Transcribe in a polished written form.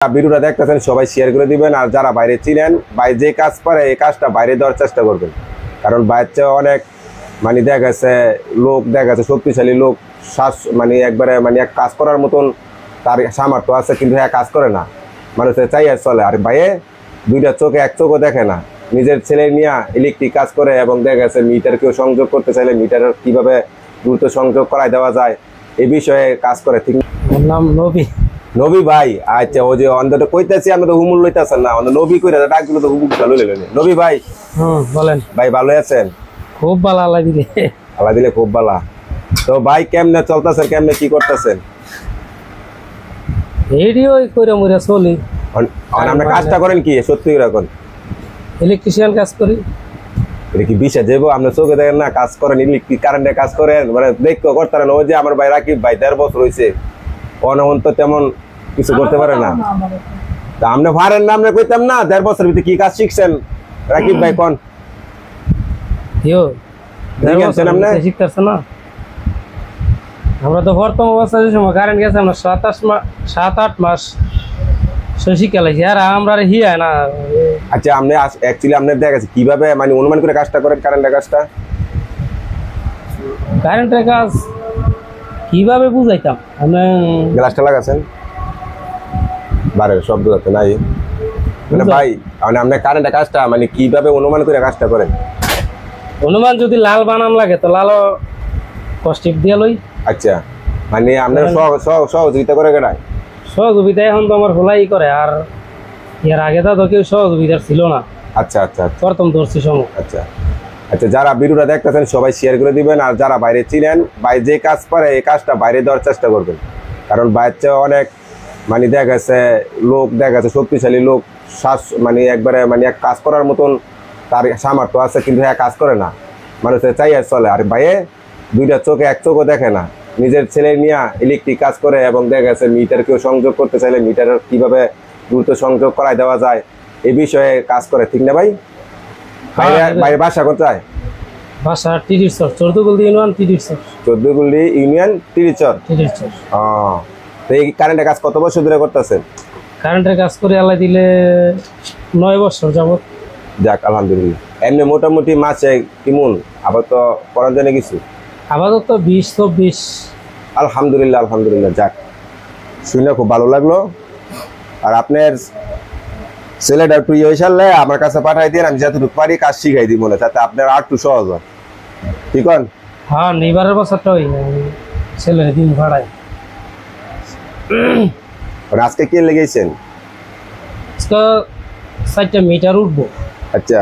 ভিডিওটা দেখতেছেন সবাই শেয়ার করে দিবেন, আর যারা বাইরে চিনেন ভাই যে কাজ করে এই কাজটা বাইরে দেওয়ার চেষ্টা করবেন, কারণ বাইরে অনেক দেখা গেছে লোক, দেখা গেছে শক্তিশালী লোক, শ্বাস একবারে এক কাজ করার মতন তার সামর্থ্য আছে, কিন্তু হ্যাঁ কাজ করে না, মানুষের চাই আর চলে। আর বাইরে দুইটা চোখে এক চোখও দেখে না, নিজের ছেলে নিয়ে ইলেকট্রিক কাজ করে, এবং দেখা গেছে মিটারকেও সংযোগ করতে চাইলে মিটার কিভাবে দ্রুত সংযোগ করাই দেওয়া যায় এই বিষয়ে কাজ করে। ঠিক নাম নবী নবী ভাই, আচ্ছা ওই যে অন্ধটা কইতেছি, আমরা তো হুমুল লইতেছেন না, নবী কইরা ডাকগুলো তো হুমুল চালু লইলেন। নবী ভাই বলেন ভাই, ভালো আছেন? খুব ভালো, আল্লাহ দিলে আল্লাহ দিলে খুব ভালো। তো ভাই কেমনে চলতেছেন, কেমনে কি করতেছেন? ভিডিও করে মুরে চলি। আপনি কাজটা করেন কি সত্যি এখন? ইলেকট্রিশিয়ান কাজ করি। এটা কি বিষয় যাবো? আপনি চোখে দেখেন না, কাজ করেন, ইলেকট্রিক কারেন্টে কাজ করেন, দেখতে করতেন। ওই যে আমার ভাই রাকিব ভাই 1.5 বছর হয়েছে, অনহন তো তেমন কিছু করতে পারে না। তা আপনি পারেন না, আপনি কইতাম না 1.5 বছর ভিতরে কি কাজ শিখছেন রাকিব ভাই কোন? শিখতেছে না, আমরা তো প্রথম অবস্থায় সময় কারেন্ট গেছে আমরা 7-8 মাস শিখে লাগছি, আর আমরা হিয়া না। আচ্ছা আপনি অ্যাকচুয়ালি আপনার দেখা গেছে কিভাবে অনুমান করে কাজটা করেন, কারেন্টের কাজটা? কারেন্টের কাজ কিভাবে বুঝাইতাম? আপনি গ্লাসটা লাগাছেন বারের শব্দ যাচ্ছে নাই ভাই, আপনার কারেন্টের কাজটা কিভাবে অনুমান করে কাজটা করেন? অনুমান যদি লাল বানান লাগে তো লালও কষ্টিপ দিয়ে লই। আচ্ছা আপনার সহযোগিতা করে কেন? সহযোগিতা এখন তো আমার হোলাই করে, আর এর আগে তো কেউ সহযোগিতা ছিল না। আচ্ছা আচ্ছা প্রথম ধরছি সময়। আচ্ছা আচ্ছা, যারা ভিডিওটা দেখতেছেন সবাই শেয়ার করে দিবেন, আর যারা বাইরে চিনেন ভাই যে কাজ করে এই কাজটা বাইরে দেওয়ার চেষ্টা করবেন, কারণ বাইরে অনেক দেখা গেছে লোক, দেখা গেছে শক্তিশালী লোক, শ্বাস একবারে এক কাজ করার মতন তার সামর্থ্য আছে, কিন্তু হ্যাঁ কাজ করে না, মানুষের চাই আর চলে। আর বাইরে দুইটা চোখে এক চোখও দেখে না, নিজের ছেলে নিয়ে ইলেকট্রিক কাজ করে, এবং দেখা গেছে মিটারকেও সংযোগ করতে চাইলে মিটার কিভাবে দ্রুত সংযোগ করাই দেওয়া যায় এই বিষয়ে কাজ করে। ঠিক না ভাই? বাইরে বাসা কোথায়? বাসা টিরিচর, চৌদ্দগুলদি ইউনিয়ন টিরিচর। চৌদ্দগুলদি ইউনিয়ন টিরিচর। তো এই কারেন্টের কাজ কত বছর ধরে করতেছেন? কারেন্টের কাজ করে আল্লাহ দিলে 9 বছর যাবত। যাক আলহামদুলিল্লাহ। এমনি মোটামুটি মাসে কেমন আবার তো করার জন্য কিছু? আপাতত 20-24। আলহামদুলিল্লাহ আলহামদুলিল্লাহ, যাক শুনে খুব ভালো লাগলো। আর আপনার ছেলেটা একটু ইনশাআল্লাহ আমার কাছে পাঠাই দিন, আমি যতটুকু পারি কাজ শিখাই দিই মনে, যাতে আপনার আর একটু সহজ হয়। ঠিক আছে? হ্যাঁ, নিবারের বছরটা ওই ছেলের দিন ভাড়ায়। আজকে কি লেগেছেন? আজকে 4টা মিটার উঠবো। আচ্ছা।